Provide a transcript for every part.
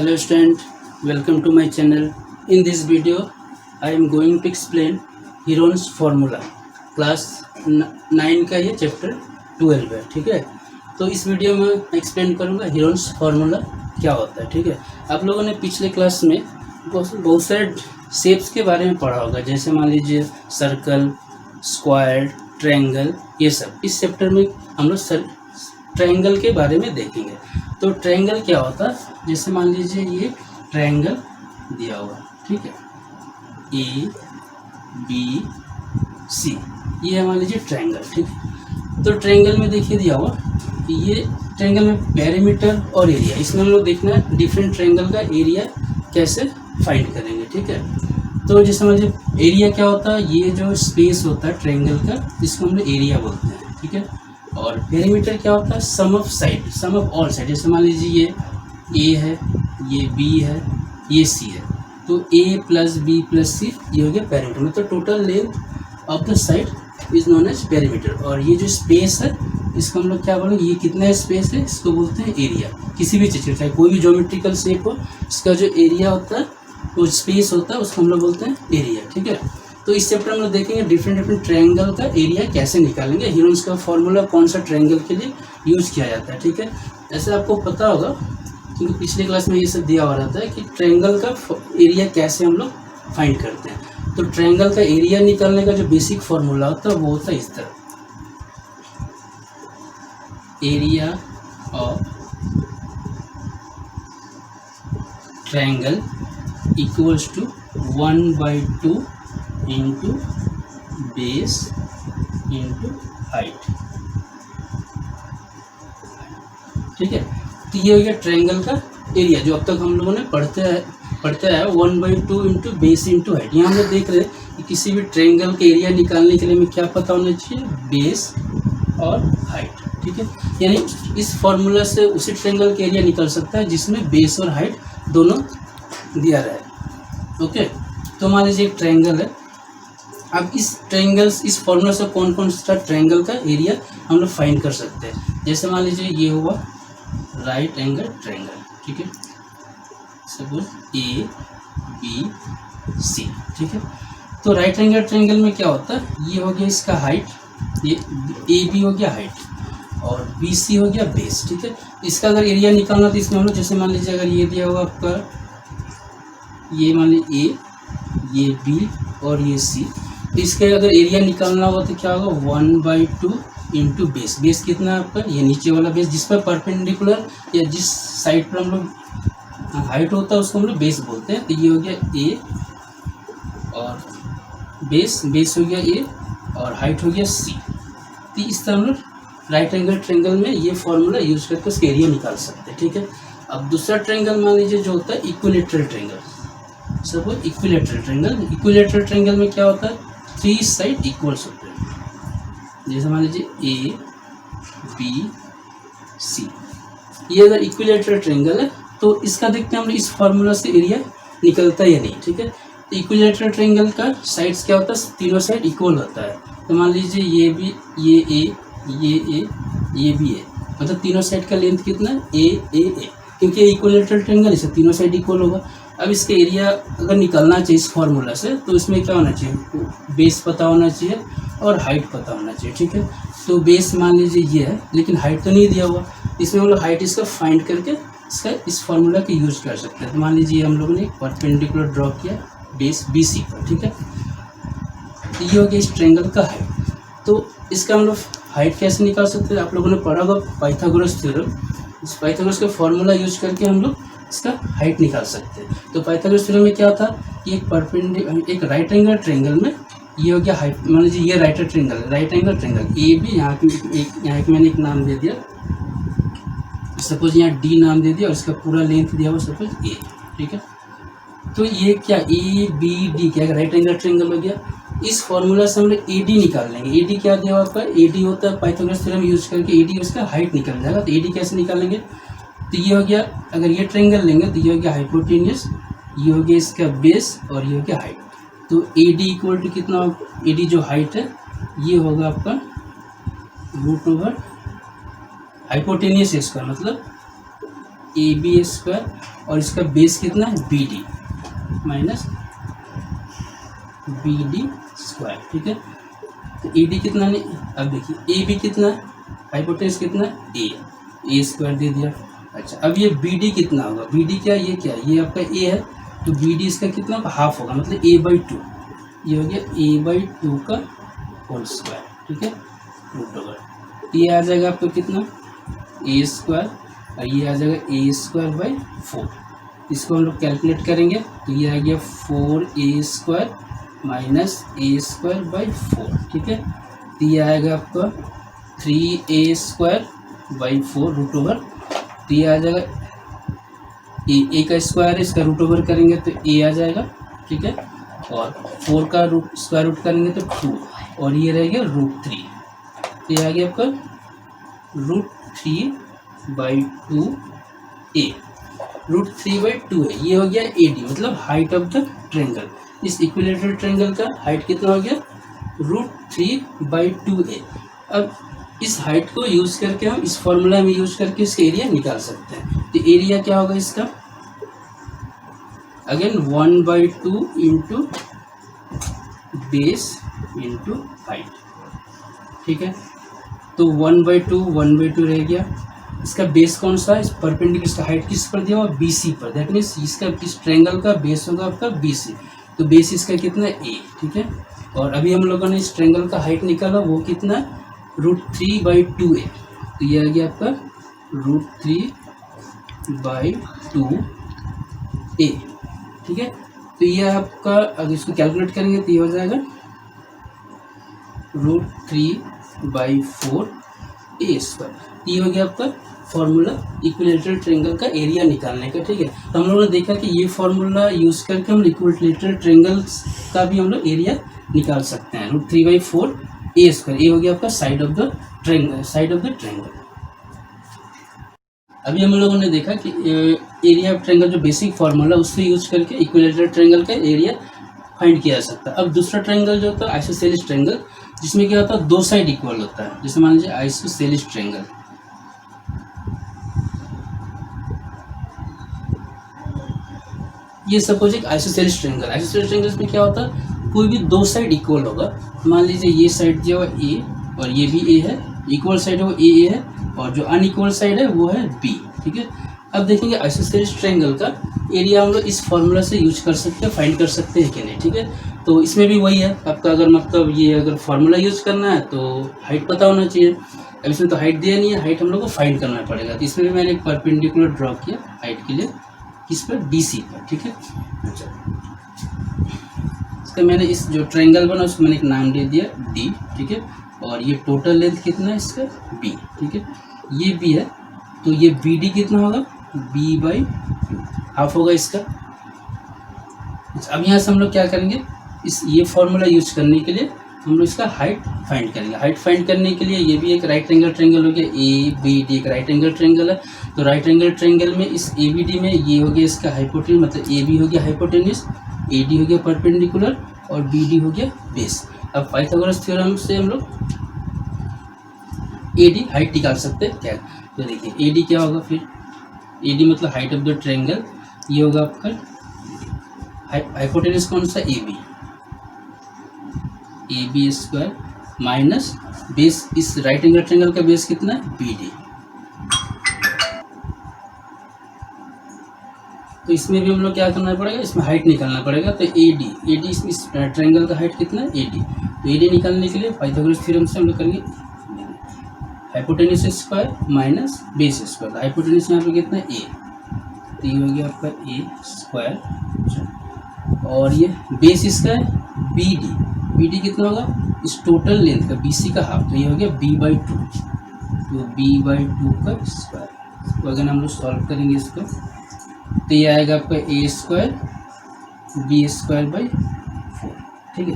Hello student, welcome to my channel. In this video, I am going to explain Heron's formula. Class 9 का ये chapter 12 है, ठीक है। तो इस वीडियो में एक्सप्लेन करूँगा हीरोन्स फार्मूला क्या होता है, ठीक है। आप लोगों ने पिछले क्लास में बहुत सारे शेप्स के बारे में पढ़ा होगा, जैसे मान लीजिए सर्कल, स्क्वायर, ट्रायंगल, ये सब। इस चैप्टर में हम लोग ट्रायंगल के बारे में देखेंगे। तो ट्रायंगल क्या होता है, जैसे मान लीजिए ये ट्रायंगल दिया हुआ, ठीक है, ए बी सी, ये है मान लीजिए ट्रायंगल, ठीक है। तो ट्रायंगल में देखिए दिया हुआ, ये ट्रायंगल में पेरीमीटर और एरिया, इसमें हम लोग देखना है डिफरेंट ट्रायंगल का एरिया कैसे फाइंड करेंगे, ठीक है। तो जैसे मान लीजिए एरिया क्या होता है, ये जो स्पेस होता है ट्रायंगल का, इसको हम लोग एरिया बोलते हैं, ठीक है। और पेरीमीटर क्या होता है, sum of side, sum of all side. जैसे मान लीजिए ये ए है, ये बी है, ये सी है, तो A plus B plus C, ये हो गया पेरीमीटर, मतलब total length of the side is known as perimeter. और ये जो स्पेस है, इसको हम लोग क्या बोलेंगे, ये कितना स्पेस है, इसको बोलते हैं एरिया। किसी भी चीज़ का, चाहे कोई भी ज्योमेट्रिकल शेप हो, इसका जो एरिया होता है, वो स्पेस होता है, उसको हम लोग बोलते हैं एरिया, ठीक है। तो इस चैप्टर में हम लोग देखेंगे डिफरेंट ट्रायंगल का एरिया कैसे निकालेंगे, हीरोन्स का फॉर्मूला कौन सा ट्रायंगल के लिए यूज किया जाता है, ठीक है। ऐसे आपको पता होगा क्योंकि पिछले क्लास में ये सब दिया हुआ रहता है कि ट्रायंगल का एरिया कैसे हम लोग फाइंड करते हैं। तो ट्रायंगल का एरिया निकालने का जो बेसिक फॉर्मूला होता है वो होता है इस तरह, area of triangle equals to 1/2 into base into height, ठीक है। तो ये हो गया ट्रायंगल का एरिया, जो अब तक हम लोगों ने पढ़ते हैं 1/2 इंटू बेस इंटू हाइट। यहाँ हम लोग देख रहे हैं कि किसी भी ट्रायंगल का एरिया निकालने के लिए हमें क्या पता होना चाहिए, बेस और हाइट, ठीक है। यानी इस फॉर्मूला से उसी ट्रायंगल का एरिया निकल सकता है जिसमें बेस और हाइट दोनों दिया रहे, ओके। तो मान लीजिए एक ट्रायंगल है, अब इस फॉर्मूला से कौन कौन सा ट्रायंगल का एरिया हम लोग फाइंड कर सकते हैं। जैसे मान लीजिए ये हुआ राइट एंगल ट्रायंगल, ठीक है, सपोज ए बी सी, ठीक है। तो राइट एंगल ट्रायंगल में क्या होता है, ये हो गया इसका हाइट, ये ए बी हो गया हाइट, और बी सी हो गया बेस, ठीक है। इसका अगर एरिया निकालना तो इसमें हम लोग, जैसे मान लीजिए अगर ये दिया हुआ आपका, ये मान लीजिए ए, ये बी और ये सी, तो इसके अगर एरिया निकालना होगा तो क्या होगा, 1/2 इंटू बेस। बेस कितना है आपका, ये नीचे वाला बेस, जिस पर परपेंडिकुलर या जिस साइड पर हम लोग हाइट होता है उसको हम लोग बेस बोलते हैं। तो ये हो गया ए और बेस हो गया ए और हाइट हो गया सी। तो इस तरह हम लोग राइट एंगल ट्रायंगल में ये फॉर्मूला यूज करके उसका एरिया निकाल सकते हैं, ठीक है। अब दूसरा ट्रायंगल मान लीजिए जो होता है equilateral triangle, suppose equilateral triangle में क्या होता है, 3 साइड इक्वल्स होते हैं। जैसे मान लीजिए ए बी सी, ये अगर इक्विलैटरल ट्रायंगल है तो इसका देखते हैं हम लोग इस फार्मूला से एरिया निकलता है या नहीं, ठीक है। तो इक्विलैटरल ट्रायंगल का साइड्स क्या होता है, तीनों साइड इक्वल होता है। तो मान लीजिए ये भी, ये ए, ये भी है, मतलब तीनों साइड का लेंथ कितना है, ए, क्योंकि ये इक्विलैटरल ट्रायंगल है, तीनों साइड इक्वल होगा। अब इसके एरिया अगर निकालना चाहिए इस फार्मूला से, तो इसमें क्या होना चाहिए, बेस पता होना चाहिए और हाइट पता होना चाहिए, ठीक है। तो बेस मान लीजिए ये है, लेकिन हाइट तो नहीं दिया हुआ, इसमें हम लोग हाइट इसका फाइंड करके इसका इस फार्मूला का यूज कर सकते हैं। तो मान लीजिए हम लोगों ने परपेंडिकुलर ड्रॉ किया बेस बी सी पर, ठीक है। तो ये हो गया इस ट्रायंगल का हाइट। तो इसका हम लोग हाइट कैसे निकाल सकते हैं, आप लोगों ने पढ़ा होगा पाइथागोरस थ्योरम। इस पाइथागोरस का फॉर्मूला यूज करके हम लोग इसका हाइट निकाल सकते हैं। तो पाइथागोरस थ्योरम में क्या था कि एक राइट एंगल ट्रायंगल में ये हो गया हाइट, मान लीजिए ये right angle triangle A B, यहाँ एक मैंने एक नाम दे दिया, सपोज यहाँ डी नाम दे दिया और इसका पूरा लेंथ दिया हुआ सपोज ए, ठीक है। तो ये क्या ए बी डी क्या राइट एंगल ट्रायंगल हो गया। इस फॉर्मूला से हम लोग ए डी निकाल लेंगे। ए डी क्या दिया हुआ आपका, ए डी होता है पाइथागोरस थ्योरम यूज करके ए डी उसका हाइट निकल जाएगा। तो ए डी कैसे निकालेंगे, तो ये हो गया, अगर ये ट्रायंगल लेंगे तो ये हो गया हाइपोटेन्यूस, ये हो गया इसका बेस और ये हो गया हाइट। तो ए डी इक्वल टू कितना, ए डी जो हाइट है ये होगा आपका रूट ओवर हाइपोटेन्यूस स्क्वायर, मतलब ए बी स्क्वायर और इसका बेस कितना है B D minus B D square, ठीक है। तो ए डी कितना नहीं, अब देखिए ए बी कितना है, हाइपोटेन्यूज कितना है ए स्क्वायर दे दिया। अच्छा अब ये बी डी कितना होगा, बी डी क्या, ये क्या, ये आपका ए है, तो बी डी इसका कितना होगा, हाफ होगा, मतलब ए बाई टू, ये हो गया ए बाई टू का होल स्क्वायर, ठीक है, रूट ओवर। ये आ जाएगा आपको कितना ए स्क्वायर और ये आ जाएगा ए स्क्वायर बाई 4। इसको हम लोग कैलकुलेट करेंगे तो ये आ गया 4a square minus A square by 4, ठीक है। तो ये आएगा आपका 3a square by 4 root over. तो ये आ जाएगा ए का स्क्वायर है, इसका रूट ओवर करेंगे तो ए आ जाएगा, ठीक है, और 4 का रूट स्क्वायर रूट करेंगे तो 2 और ये रह गया √3। तो ये आ गया आपका √3/2a, √3/2 है, ये हो गया ए डी मतलब हाइट ऑफ द ट्रेंगल। इस इक्विलेटरल ट्रेंगल का हाइट कितना हो गया √3/2a। अब इस हाइट को यूज करके हम इस फॉर्मूला में यूज करके इसका एरिया निकाल सकते हैं। तो एरिया क्या होगा इसका, again 1/2 into base into height, ठीक है। तो 1/2 रह गया। इसका बेस कौन सा है, इस परपेंडिकुलर, इसका हाइट किस पर दिया हुआ, BC पर, दैट मीन्स इसका इस ट्रायंगल का बेस होगा आपका BC, तो बेस इसका कितना है A, ठीक है। और अभी हम लोगों ने इस ट्रायंगल का हाइट निकाला, वो कितना है √3/2a, तो ये आ गया आपका √3/2a, ठीक है। तो ये आपका अगर इसको कैलकुलेट करेंगे तो ये हो जाएगा √3/4a स्क्वायर। ये हो गया आपका फॉर्मूला इक्विलेटरल ट्रायंगल का एरिया निकालने का, ठीक है। तो हम लोगों ने देखा कि ये फॉर्मूला यूज करके हम इक्विलेटरल ट्रायंगल्स का भी हम लोग एरिया निकाल सकते हैं। √3/4a स्क्वायर, ये हो गया आपका साइड ऑफ द ट्रायंगल। अभी हम लोगों ने देखा कि एरिया ऑफ ट्रायंगल जो बेसिक फॉर्मूला उससे यूज करके इक्विलेटरल ट्रायंगल का एरिया फाइंड किया जा सकता है। अब दूसरा ट्रायंगल जो होता है आइसोसेलेस ट्रायंगल, जिसमें क्या होता है दो साइड इक्वल होता है, जैसे मान लीजिए आइसोसेलेस ट्रायंगल। ये सपोज एक आइसोसेलेस ट्रायंगल में क्या होता है, कोई भी दो साइड इक्वल होगा। मान लीजिए ये साइड जो है ए और ये भी ए है, इक्वल साइड है वो ए है, और जो अनइक्वल साइड है वो है बी, ठीक है। अब देखेंगे आइसोसेलेस ट्रायंगल का एरिया हम लोग इस फॉर्मूला से यूज कर सकते हैं, फाइंड कर सकते हैं कि नहीं, ठीक है। तो इसमें भी वही है आपका, अगर मतलब ये अगर फार्मूला यूज करना है तो हाइट पता होना चाहिए। अब इसमें तो हाइट दिया नहीं है, हाइट हम लोग को फाइंड करना पड़ेगा। तो इसमें भी मैंने एक परपेंडिकुलर ड्रॉ किया हाइट के लिए, किस पर, BC पर, ठीक है। अच्छा, इसका मैंने इस जो ट्रायंगल बना उसको मैंने एक नाम दे दिया D, ठीक है। और ये टोटल लेंथ कितना है इसका B, ठीक है, ये B है, तो ये BD कितना होगा B/2 हाफ होगा इसका। अब यहाँ से हम लोग क्या करेंगे, इस ये फॉर्मूला यूज करने के लिए हम लोग इसका हाइट फाइंड करेंगे। हाइट फाइंड करने के लिए ये भी एक राइट एंगल ट्रायंगल हो गया, ABD एक राइट एंगल ट्रायंगल है। तो राइट एंगल ट्रायंगल में इस ABD में ये हो गया इसका हाइपोटेन्यूज, मतलब AB हो गया हाइपोटेन्यूज, AD हो गया परपेंडिकुलर और BD हो गया बेस। अब पाइथागोरस थ्योरम से हम लोग AD हाइट निकाल सकते हैं क्या। तो देखिए AD क्या होगा, फिर AD मतलब हाइट ऑफ द ट्रायंगल, ये होगा आपका हाइपोटेन्यूज कौन सा, AB स्क्वायर माइनस बेस, इस राइट एंगल ट्रायंगल का बेस कितना है BD। तो इसमें भी हम लोग क्या करना पड़ेगा, इसमें हाइट निकालना पड़ेगा। तो AD इस ट्रायंगल का हाइट कितना है AD। तो AD निकालने के लिए पाइथागोरस थ्योरम से हम लोग करेंगे hypotenuse square minus base square. Hypotenuse यहाँ पे कितना है A, तो ये हो गया आपका A स्क्वायर, और ये बेस इसका है BD कितना होगा, इस टोटल लेंथ का BC का हाफ, तो ये हो गया B/2, तो B/2 का स्क्वायर। तो अगर हम लोग सॉल्व करेंगे इसको तो ये आएगा आपका A स्क्वायर B²/4, ठीक है।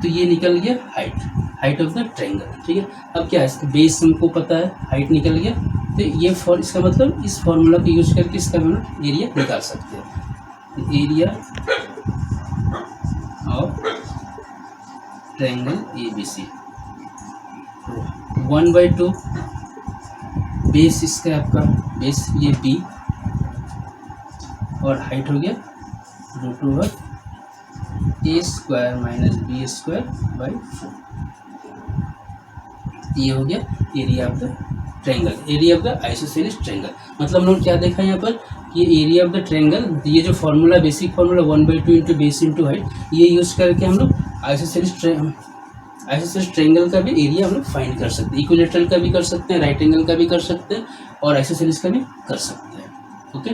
तो ये निकल गया हाइट ऑफ द ट्रायंगल, ठीक है। अब क्या है, बेस हमको पता है, हाइट निकल गया, तो ये इसका मतलब इस फॉर्मूला को यूज करके इसका हम लोग एरिया निकाल सकते हैं। Area of triangle ABC 1/2 base इसका आपका बेस ये B और हाइट हो गया √/a² - b² बाई 4। ये हो गया area of the triangle, area of the isosceles triangle. मतलब हम लोग क्या देखा यहाँ पर, ये एरिया ऑफ द ट्रायंगल, ये जो formula basic formula 1/2 into base into height, ये यूज़ करके हम लोग आइसोसेलेस ट्रायंगल का भी एरिया हम लोग फाइंड कर सकते हैं। इक्विलेटरल का भी कर सकते हैं, राइट एंगल का भी कर सकते हैं और आइसोसेलेस का भी कर सकते हैं। ओके,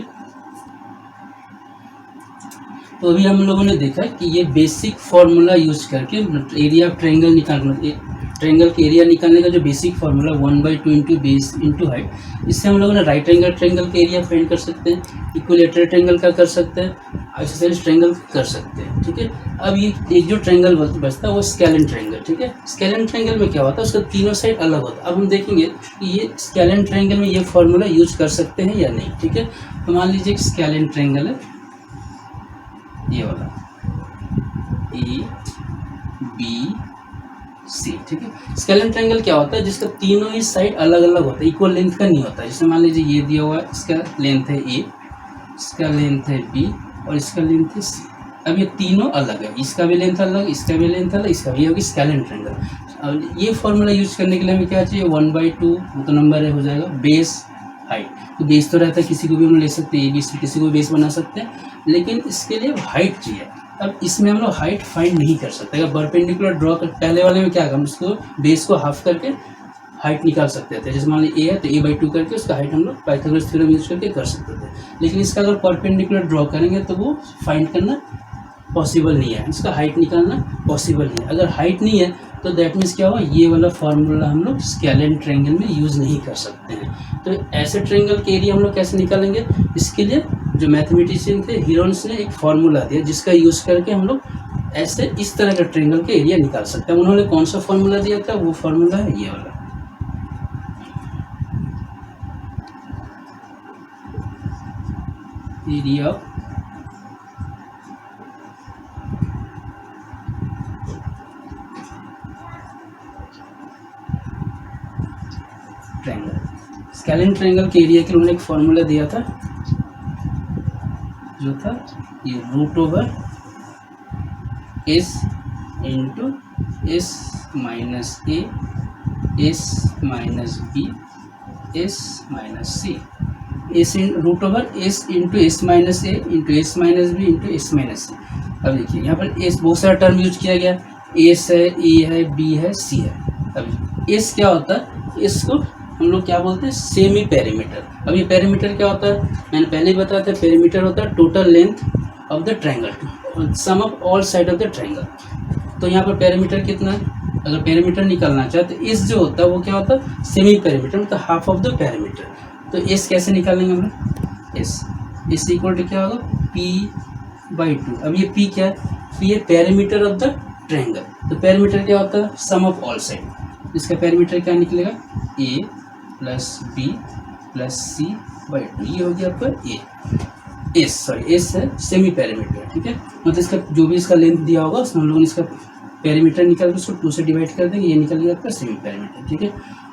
तो अभी हम लोगों ने देखा कि ये बेसिक फार्मूला यूज करके एरिया ऑफ ट्रायंगल निकालना, ट्रायंगल के एरिया निकालने का जो basic formula 1/2 into base into height, इससे हम लोगों ने राइट एंगल ट्रायंगल का एरिया फाइंड कर सकते हैं, इक्विलेटरल ट्रायंगल का कर सकते हैं, आइसोसेलेस ट्रायंगल कर सकते हैं। ठीक है, अब ये एक जो ट्रायंगल बचता है वो स्केलेन ट्रायंगल। ठीक है, स्केलेन ट्रायंगल में क्या होता है, उसका तीनों साइड अलग होता है। अब हम देखेंगे कि ये स्केलेन ट्रायंगल में ये फार्मूला यूज कर सकते हैं या नहीं। ठीक है, तो मान लीजिए एक स्केलेन ट्रायंगल है, ये वाला ABC। ठीक है, स्केलेन ट्रायंगल क्या होता है, जिसका तीनों ही साइड अलग अलग होता है, इक्वल लेंथ का नहीं होता है। जैसे मान लीजिए ये दिया हुआ है, इसका लेंथ है A, इसका लेंथ है B और इसका लेंथ है C। अब ये तीनों अलग है, इसका भी लेंथ अलग, इसका भी लेंथ अलग, इसका भी होगी स्केलेन ट्रायंगल। अब ये फॉर्मूला यूज करने के लिए हमें क्या चाहिए, 1/2 तो नंबर है हो जाएगा बेस हाइट। तो बेस तो रहता है, किसी को भी हम ले सकते हैं, ABC किसी को बेस बना सकते हैं, लेकिन इसके लिए हाइट चाहिए। अब इसमें हम लोग हाइट फाइंड नहीं कर सकते। अगर परपेंडिकुलर ड्रॉ कर, पहले वाले में क्या हम इसको बेस को हाफ करके हाइट निकाल सकते थे। जैसे मान लीजिए A है तो A/2 करके उसका हाइट हम लोग पाइथागोरस थ्योरम यूज करके कर सकते थे। लेकिन इसका अगर परपेंडिकुलर ड्रॉ करेंगे तो वो फाइंड करना पॉसिबल नहीं है, इसका हाइट निकालना पॉसिबल नहीं है। अगर हाइट नहीं है तो दैट मीन्स क्या हुआ, ये वाला फार्मूला हम लोग स्केलेन ट्रायंगल में यूज़ नहीं कर सकते हैं। तो ऐसे ट्रायंगल के एरिया हम लोग कैसे निकालेंगे, इसके लिए जो मैथमेटिशियन थे हिरोन्स ने एक फार्मूला दिया, जिसका यूज़ करके हम लोग ऐसे इस तरह का ट्रायंगल के एरिया निकाल सकते हैं। उन्होंने कौन सा फार्मूला दिया था, वो फार्मूला है ये वाला, area of triangle. Scalene triangle के एरिया के लिए उन्होंने एक फार्मूला दिया था, जो था ये √S into S minus A S minus B S minus C, S √S into S minus A into S minus B into S minus C। अब देखिए यहाँ पर S बहुत सारा टर्म यूज किया गया, S है, A है, B है, C है। अब S क्या होता है, S को हम लोग क्या बोलते हैं, सेमी पेरीमीटर। अब ये पेरीमीटर क्या होता है, मैंने पहले ही बताया था, पेरीमीटर होता है total length of the triangle, sum of all side of the triangle. तो यहाँ पर पेरीमीटर कितना है, अगर पेरीमीटर निकालना चाहे तो इस जो होता है वो क्या होता है, सेमी पेरीमीटर, मतलब हाफ ऑफ द पेरीमीटर। तो इस कैसे निकालेंगे हम लोग, इस इक्वल टू क्या होगा, P/2। अब ये P क्या है, P है पेरीमीटर ऑफ द ट्रायंगल। तो पेरीमीटर क्या होता है, सम ऑफ ऑल साइड। इसका पेरीमीटर क्या निकलेगा, A plus B plus C/2। ये हो गया आपका S है सेमी पेरीमीटर। ठीक है, मतलब इसका जो भी इसका लेंथ दिया होगा उसमें हम लोग इसका पेरीमीटर निकाल के उसको 2 से डिवाइड कर देंगे, ये निकल गया आपका सेमी पेरीमीटर। ठीक है,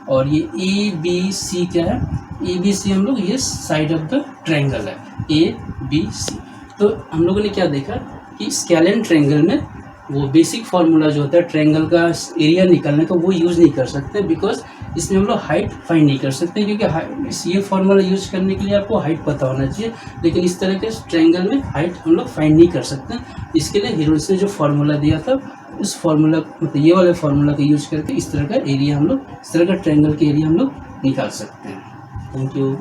और ये ABC क्या है, ABC हम लोग ये साइड ऑफ द ट्रायंगल है, ABC। तो हम लोगों ने क्या देखा कि स्केलेन ट्रायंगल में वो बेसिक फार्मूला जो होता है ट्रायंगल का एरिया निकालने का, वो यूज़ नहीं कर सकते, बिकॉज इसमें हम लोग हाइट फाइंड नहीं कर सकते, क्योंकि ये फार्मूला यूज करने के लिए आपको हाइट पता होना चाहिए। लेकिन इस तरह के ट्रायंगल में हाइट हम लोग फाइंड नहीं कर सकते। इसके लिए हिरोन्स ने जो फार्मूला दिया था, उस फार्मूला मतलब ये वाले फार्मूला का यूज करके इस तरह का एरिया हम लोग, इस तरह का ट्रायंगल के एरिया हम लोग निकाल सकते हैं। Thank you.